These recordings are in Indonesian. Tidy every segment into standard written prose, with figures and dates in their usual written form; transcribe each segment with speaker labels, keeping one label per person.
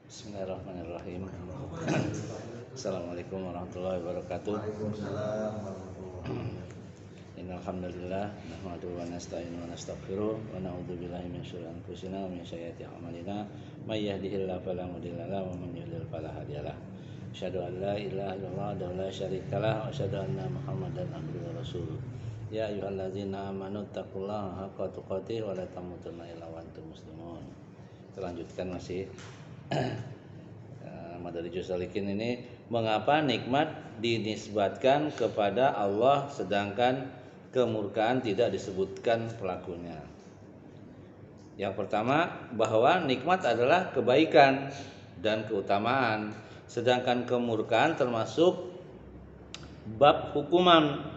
Speaker 1: Bismillahirrahmanirrahim. Assalamualaikum warahmatullahi wabarakatuh. Innal hamdalillah nahmaduhu wa nasta'inu wa nastaghfiruh wa na'udzu billahi min syururi anfusina wa min sayyiati a'malina may yahdihillahu fala mudilla lahu wa man yudlil fala hadiyalah. Asyhadu an la ilaha illallah wa la syarikalah wa asyhadu anna Muhammadan abduhu wa rasuluh. Ya ayyuhalladzina amanu taqullaha haqqa tuqatih wa la tamutunna illa wa antum muslimun. Kita lanjutkan masih Madarijus Salikin ini, mengapa nikmat dinisbatkan kepada Allah sedangkan kemurkaan tidak disebutkan pelakunya. Yang pertama, bahwa nikmat adalah kebaikan dan keutamaan, sedangkan kemurkaan termasuk bab hukum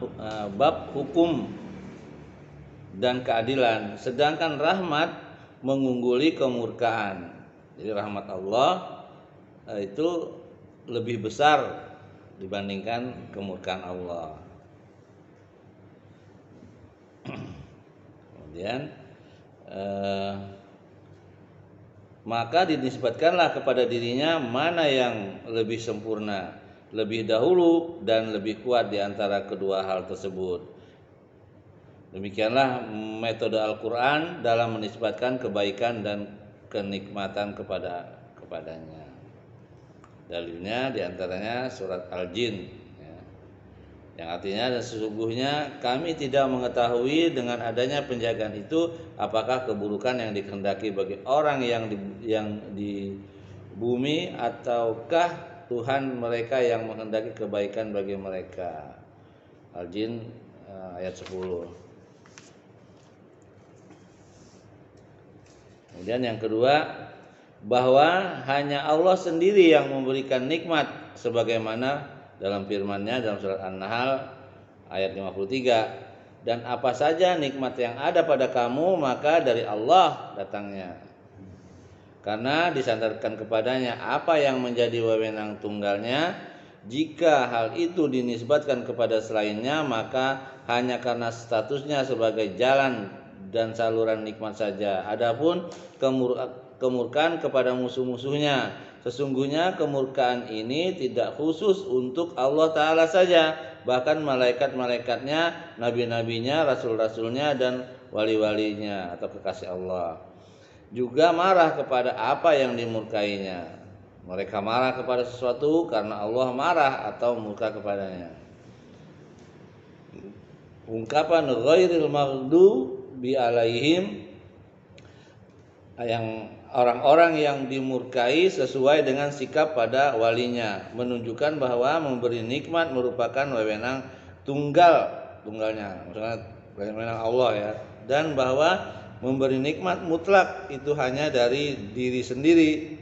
Speaker 1: dan keadilan, sedangkan rahmat mengungguli kemurkaan. Jadi rahmat Allah itu lebih besar dibandingkan kemurkaan Allah. Kemudian maka dinisbatkanlah kepada dirinya mana yang lebih sempurna, lebih dahulu dan lebih kuat di antara kedua hal tersebut. Demikianlah metode Al-Quran dalam menisbatkan kebaikan dan kenikmatan kepadanya. Dalilnya diantaranya surat Al-Jin, yang artinya, dan sesungguhnya kami tidak mengetahui dengan adanya penjagaan itu apakah keburukan yang dikehendaki bagi orang yang di bumi, ataukah Tuhan mereka yang menghendaki kebaikan bagi mereka. Al-Jin ayat 10. Kemudian yang kedua, bahwa hanya Allah sendiri yang memberikan nikmat sebagaimana dalam firman-Nya dalam surat An-Nahl ayat 53, dan apa saja nikmat yang ada pada kamu maka dari Allah datangnya, karena disandarkan kepadanya apa yang menjadi wewenang tunggalnya. Jika hal itu dinisbatkan kepada selainnya, maka hanya karena statusnya sebagai jalan dan saluran nikmat saja. Adapun kemurkaan kepada musuh-musuhnya, sesungguhnya kemurkaan ini tidak khusus untuk Allah Ta'ala saja, bahkan malaikat-malaikatnya, nabi-nabinya, rasul-rasulnya, dan wali-walinya atau kekasih Allah juga marah kepada apa yang dimurkainya. Mereka marah kepada sesuatu karena Allah marah atau murka kepadanya. Ungkapan ghairil maghdubi alaihim, yang orang-orang yang dimurkai sesuai dengan sikap pada walinya, menunjukkan bahwa memberi nikmat merupakan wewenang tunggalnya, maksudnya wewenang Allah ya, dan bahwa memberi nikmat mutlak itu hanya dari diri sendiri,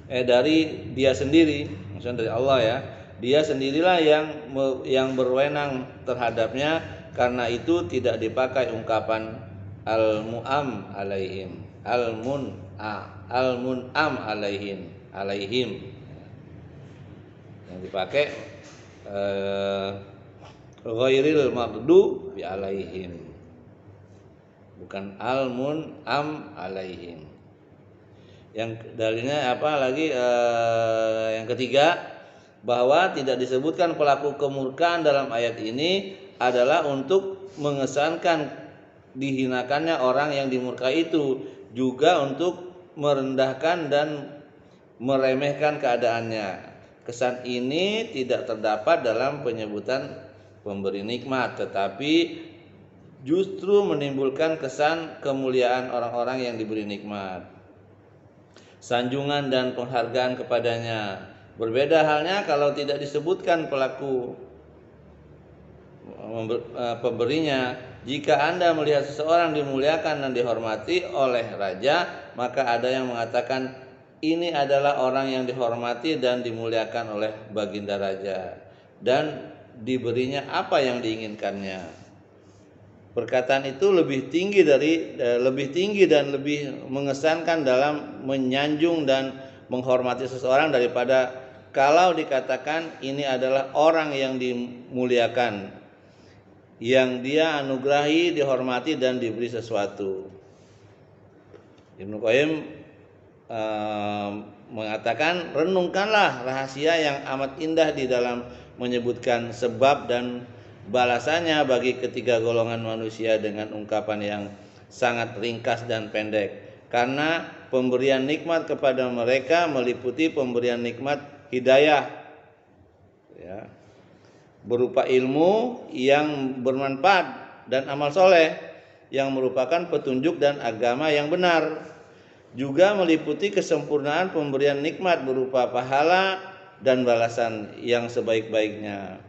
Speaker 1: dari dia sendiri, maksudnya dari Allah ya. Dia sendirilah yang berwenang terhadapnya. Karena itu tidak dipakai ungkapan al-mu'am alaihim, al-mun'am alaihim. Yang dipakai ghairil maghdubi alaihim, bukan al-mun'am alaihim. Yang dalilnya apa lagi? Yang ketiga, bahwa tidak disebutkan pelaku kemurkaan dalam ayat ini adalah untuk mengesankan dihinakannya orang yang dimurkai itu, juga untuk merendahkan dan meremehkan keadaannya. Kesan ini tidak terdapat dalam penyebutan pemberi nikmat, tetapi justru menimbulkan kesan kemuliaan orang-orang yang diberi nikmat, sanjungan dan penghargaan kepadanya. Berbeda halnya kalau tidak disebutkan pelaku pemberinya. Jika Anda melihat seseorang dimuliakan dan dihormati oleh raja, maka ada yang mengatakan ini adalah orang yang dihormati dan dimuliakan oleh baginda raja, dan diberinya apa yang diinginkannya. Perkataan itu lebih tinggi dan lebih mengesankan dalam menyanjung dan menghormati seseorang daripada kalau dikatakan ini adalah orang yang dimuliakan, yang dia anugerahi, dihormati dan diberi sesuatu. Ibnu Qayyim mengatakan, renungkanlah rahasia yang amat indah di dalam menyebutkan sebab dan balasannya bagi ketiga golongan manusia dengan ungkapan yang sangat ringkas dan pendek. Karena pemberian nikmat kepada mereka meliputi pemberian nikmat hidayah, ya, berupa ilmu yang bermanfaat dan amal soleh yang merupakan petunjuk dan agama yang benar. Juga meliputi kesempurnaan pemberian nikmat berupa pahala dan balasan yang sebaik-baiknya,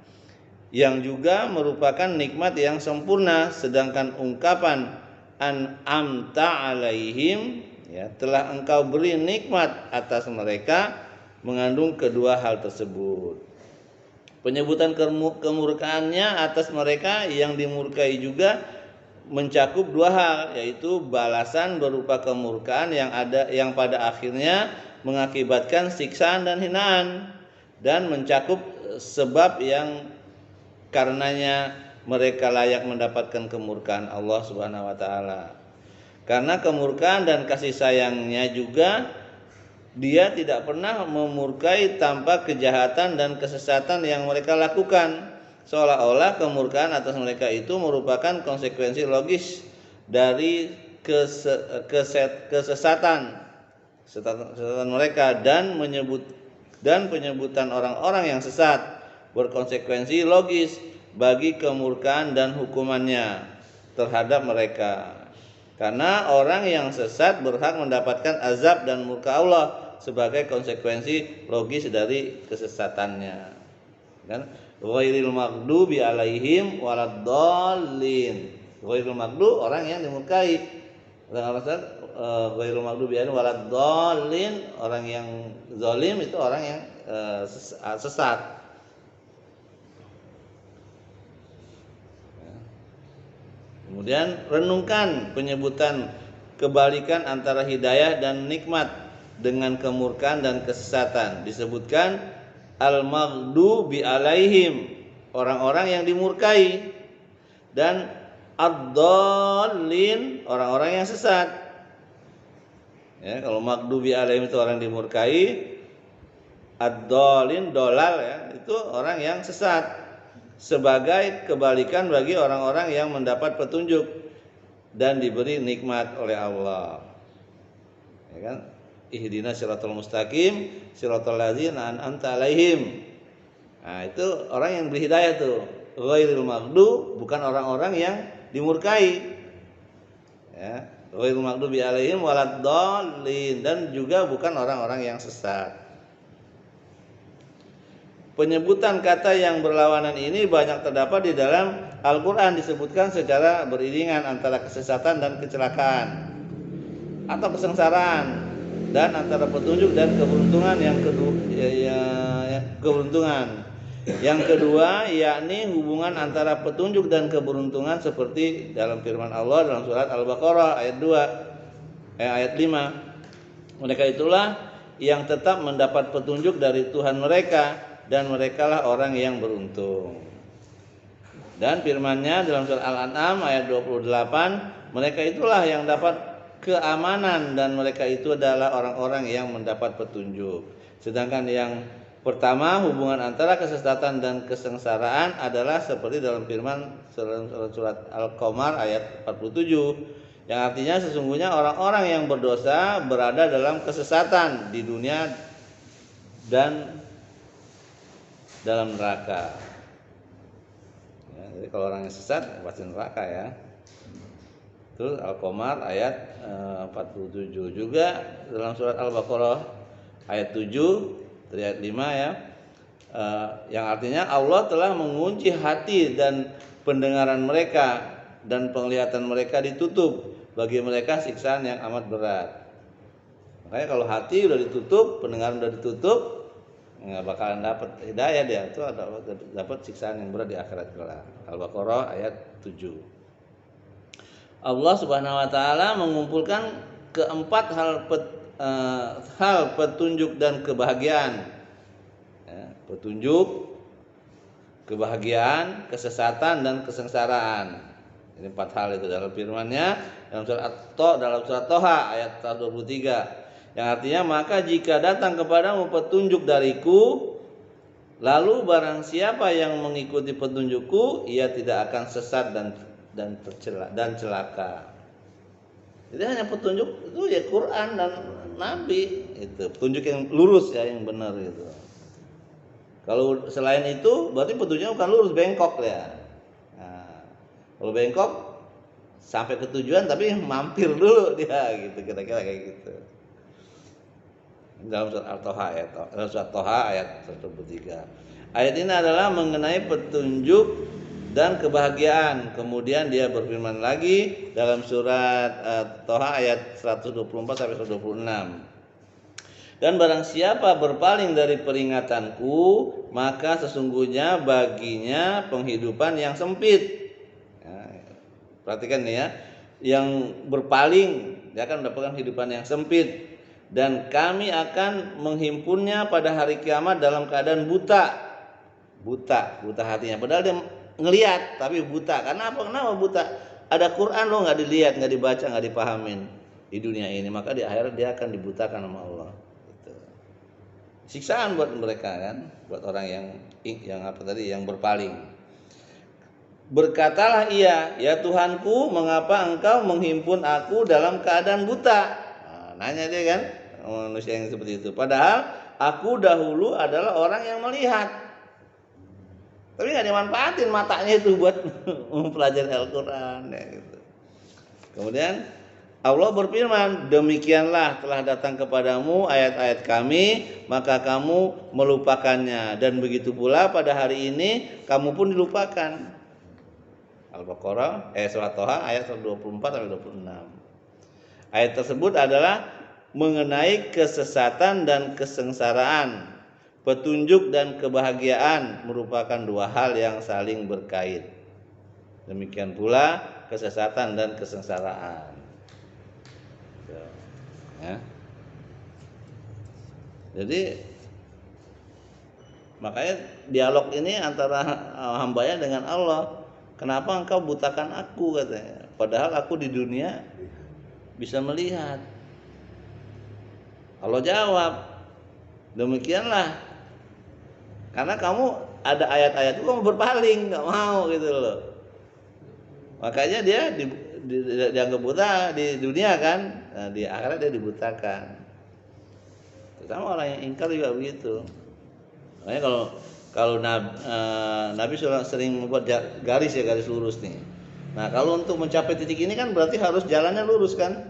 Speaker 1: yang juga merupakan nikmat yang sempurna. Sedangkan ungkapan an'amta alaihim, ya, telah engkau beri nikmat atas mereka, mengandung kedua hal tersebut. Penyebutan kemurkaannya atas mereka yang dimurkai juga mencakup dua hal, yaitu balasan berupa kemurkaan yang pada akhirnya mengakibatkan siksaan dan hinaan, dan mencakup sebab yang karenanya mereka layak mendapatkan kemurkaan Allah Subhanahu wa taala. Karena kemurkaan dan kasih sayangnya juga, Dia tidak pernah memurkai tanpa kejahatan dan kesesatan yang mereka lakukan. Seolah-olah kemurkaan atas mereka itu merupakan konsekuensi logis dari kesesatan mereka, dan penyebutan orang-orang yang sesat berkonsekuensi logis bagi kemurkaan dan hukumannya terhadap mereka. Karena orang yang sesat berhak mendapatkan azab dan murka Allah sebagai konsekuensi logis dari kesesatannya. Kan? Ghairil maghdubi alaihim waladdallin. Ghairil maghdu orang yang dimurkai. Ghairil maghdubi alaihim waladdallin, orang yang zalim itu orang yang sesat. Kemudian renungkan penyebutan kebalikan antara hidayah dan nikmat dengan kemurkaan dan kesesatan. Disebutkan al-maghdubi alaihim, orang-orang yang dimurkai, dan ad-dallin, orang-orang yang sesat. Ya, kalau maghdubi alaihim itu orang dimurkai, ad-dallin, dolal, ya, itu orang yang sesat. Sebagai kebalikan bagi orang-orang yang mendapat petunjuk dan diberi nikmat oleh Allah. Ya kan? Ihdinas siratal mustaqim siratal ladzina an'amta alaihim. Nah, itu orang yang beri hidayah tuh. Ghairil maghdu, bukan orang-orang yang dimurkai. Ya, ghairil maghdubi alaihim waladdallin, dan juga bukan orang-orang yang sesat. Penyebutan kata yang berlawanan ini banyak terdapat di dalam Al-Quran, disebutkan secara beriringan antara kesesatan dan kecelakaan atau kesengsaraan, dan antara petunjuk dan keberuntungan. Yang kedua yakni hubungan antara petunjuk dan keberuntungan, seperti dalam firman Allah dalam surat Al-Baqarah ayat 5. Mereka itulah yang tetap mendapat petunjuk dari Tuhan mereka, dan merekalah orang yang beruntung. Dan firman-Nya dalam surat Al-An'am ayat 28, mereka itulah yang dapat keamanan, dan mereka itu adalah orang-orang yang mendapat petunjuk. Sedangkan yang pertama, hubungan antara kesesatan dan kesengsaraan, adalah seperti dalam firman surat Al-Qamar ayat 47, yang artinya sesungguhnya orang-orang yang berdosa berada dalam kesesatan di dunia dan dalam neraka. Ya, jadi kalau orang yang sesat pasti neraka, ya. Terus Al-Qamar ayat 47, juga dalam surat Al-Baqarah ayat 7 dari ayat 5, ya. Yang artinya Allah telah mengunci hati dan pendengaran mereka, dan penglihatan mereka ditutup, bagi mereka siksaan yang amat berat. Makanya kalau hati udah ditutup, pendengaran udah ditutup, nggak bakalan dapat hidayah, dia itu dapat siksaan yang berat di akhirat kelak. Al-Baqarah ayat 7. Allah Subhanahu wa taala mengumpulkan keempat hal petunjuk dan kebahagiaan. Ya, petunjuk, kebahagiaan, kesesatan, dan kesengsaraan. Ini 4 hal itu dalam firman-Nya dalam surat Toha ayat 23. Yang artinya maka jika datang kepadamu petunjuk dariku, lalu barang siapa yang mengikuti petunjukku, ia tidak akan sesat dan celaka. Jadi hanya petunjuk itu ya Quran dan Nabi, itu petunjuk yang lurus ya, yang benar gitu. Kalau selain itu berarti petunjuknya bukan lurus, bengkok ya. Nah, kalau bengkok sampai ke tujuan tapi mampir dulu dia gitu, kira-kira kayak gitu. Dalam surat Toha ayat 103. Ayat ini adalah mengenai petunjuk dan kebahagiaan. Kemudian dia berfirman lagi dalam surat Toha ayat 124 sampai 126. Dan barang siapa berpaling dari peringatanku, maka sesungguhnya baginya penghidupan yang sempit. Ya, perhatikan nih ya, yang berpaling dia akan mendapatkan kehidupan yang sempit. Dan kami akan menghimpunnya pada hari kiamat dalam keadaan buta hatinya. Padahal dia ngelihat tapi buta. Karena apa? Kenapa buta? Ada Quran lo nggak dilihat, nggak dibaca, nggak dipahamin di dunia ini, maka di akhirat dia akan dibutakan sama Allah. Gitu. Siksaan buat mereka kan, buat orang yang berpaling. Berkatalah ia, ya Tuhanku, mengapa engkau menghimpun aku dalam keadaan buta? Nanya dia kan, manusia yang seperti itu. Padahal aku dahulu adalah orang yang melihat. Tapi nggak dimanfaatin matanya itu buat mempelajari Al-Quran ya, gitu. Kemudian Allah berfirman, demikianlah telah datang kepadamu ayat-ayat kami, maka kamu melupakannya. Dan begitu pula pada hari ini kamu pun dilupakan. Al-Baqarah surat Toha ayat 124 sampai 26. Ayat tersebut adalah mengenai kesesatan dan kesengsaraan. Petunjuk dan kebahagiaan merupakan dua hal yang saling berkait. Demikian pula kesesatan dan kesengsaraan. Ya. Jadi makanya dialog ini antara hambanya dengan Allah. Kenapa engkau butakan aku, katanya. Padahal aku di dunia bisa melihat. Allah jawab, demikianlah. Karena kamu ada ayat-ayat itu kamu berpaling, nggak mau gitu loh. Makanya dia dianggap buta di dunia kan, nah, di akhirat dia dibutakan. Sama orang yang ingkar juga begitu. Makanya kalau Nabi sering membuat garis lurus nih. Nah, kalau untuk mencapai titik ini kan berarti harus jalannya lurus kan.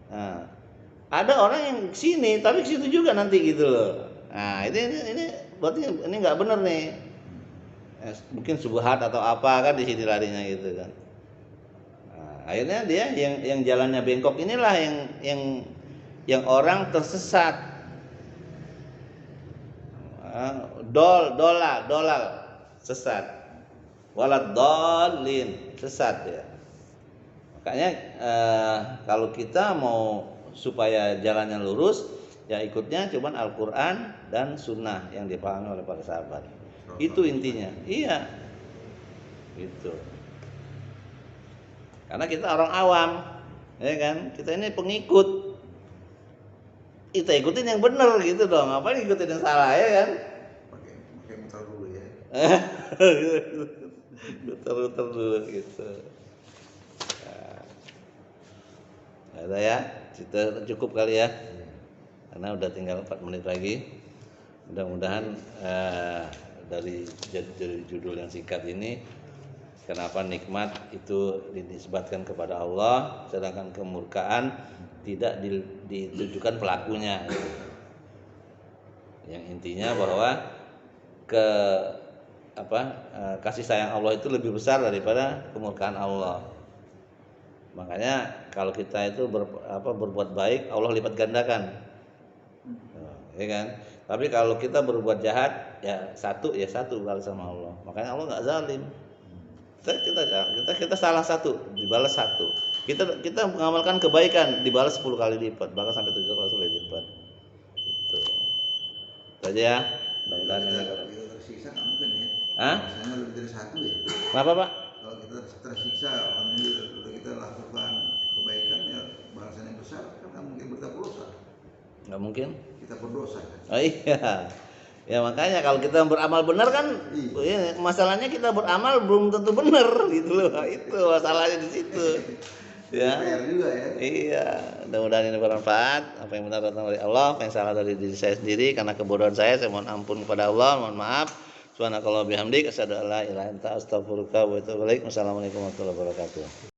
Speaker 1: Nah, ada orang yang sini tapi ke situ juga nanti gitu loh. Nah, ini berarti ini nggak benar nih. Mungkin subhat atau apa kan di sini larinya gitu kan. Nah, akhirnya dia yang jalannya bengkok inilah yang orang tersesat. Dolal sesat. Walad dolin sesat ya. Makanya kalau kita mau supaya jalannya lurus, ya ikutnya cuman Al-Quran dan Sunnah yang dipahami oleh para sahabat. Itu intinya. Iya, gitu. Karena kita orang awam, ya kan? Kita ini pengikut. Kita ikutin yang benar gitu dong. Ngapain ikutin yang salah, ya kan?
Speaker 2: Pakai muter dulu ya.
Speaker 1: Muter dulu gitu. Nah, ada ya, kita cukup kali ya. Karena udah tinggal 4 menit lagi. Mudah-mudahan dari judul yang singkat ini, kenapa nikmat itu dinisbatkan kepada Allah, sedangkan kemurkaan tidak ditujukan pelakunya. Yang intinya bahwa kasih sayang Allah itu lebih besar daripada kemurkaan Allah. Makanya kalau kita itu berbuat baik, Allah lipat gandakan, ya kan? Tapi kalau kita berbuat jahat, ya satu balas sama Allah. Makanya Allah nggak zalim. Kita salah satu, dibalas satu. Kita mengamalkan kebaikan, dibalas 10 kali lipat, bahkan sampai 7 kali lipat. Itu aja ya. Mudah-mudahan ini
Speaker 2: Kita tersiksa nggak mungkin ya.
Speaker 1: Hah?
Speaker 2: Rasanya lebih dari satu ya.
Speaker 1: Kenapa, Pak?
Speaker 2: Kalau kita tersiksa, ini udah kita lakukan kebaikan ya balasannya besar, kan nggak mungkin bertambah dosa.
Speaker 1: Nggak mungkin.
Speaker 2: Kita berdosa kan.
Speaker 1: Oh iya. Ya makanya kalau kita beramal benar kan,
Speaker 2: Iya.
Speaker 1: masalahnya kita beramal belum tentu benar gitu loh. Itu masalahnya di situ. Ya.
Speaker 2: PR juga ya.
Speaker 1: Iya, mudah-mudahan ini bermanfaat. Apa yang benar datang dari Allah, apa yang salah dari diri saya sendiri karena kebodohan saya mohon ampun kepada Allah, mohon maaf. Subhanakallah bihamdik, asyhadu an la ilaha illa anta astaghfiruka wa atubu ilaik. Wassalamualaikum warahmatullahi wabarakatuh.